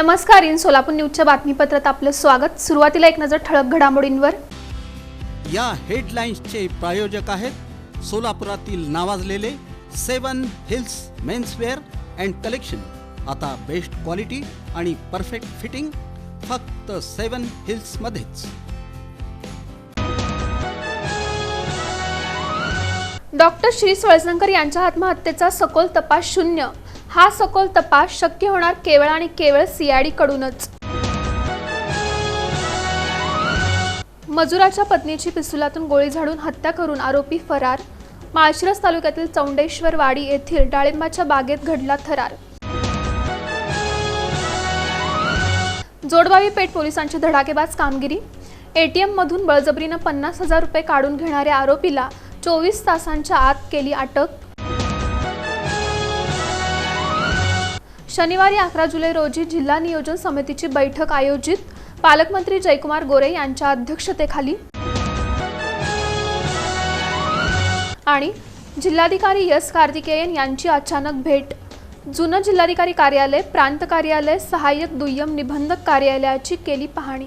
नमस्कार, इन सोलापूर न्यूजच्या बातमीपत्रात आपलं स्वागत। सुरुवातीला एक नजर ठळक घडामोडींवर। या हेडलाईन्सचे प्रायोजक आहेत सोलापुरातील नावाजलेले 7 हिल्स मेन्सवेअर अँड कलेक्शन। आता बेस्ट क्वालिटी आणि परफेक्ट फिटिंग फक्त 7 हिल्स मध्येच। डॉक्टर श्री स्वळसंकर यांच्या आत्महत्येचा सखोल तपास शून्य। हा सखोल तपास शक्य होणार केवळ आणि केवळ सीआयडी कडूनच। मजुराच्या पत्नीची पिस्तुलातून गोळी झाडून हत्या करून आरोपी फरार। माळशिरस तालुक्यातील चौंडेश्वरवाडी येथील डाळिंबाच्या बागेत घडला थरार। जोडबावी पेठ पोलिसांची धडाकेबाज कामगिरी। एटीएम मधून बळजबरीने 50,000 रुपये काढून घेणाऱ्या आरोपीला 24 तासांच्या आत केली अटक। शनिवारी 11 जुलै रोजी जिल्हा नियोजन समितीची बैठक आयोजित। पालकमंत्री जयकुमार गोरे यांच्या अध्यक्षतेखाली आणि जिल्हाधिकारी एस कार्तिकेयन यांची अचानक भेट। जुनं जिल्हाधिकारी कार्यालय, प्रांत कार्यालय, सहाय्यक दुय्यम निबंधक कार्यालयाची केली पाहणी।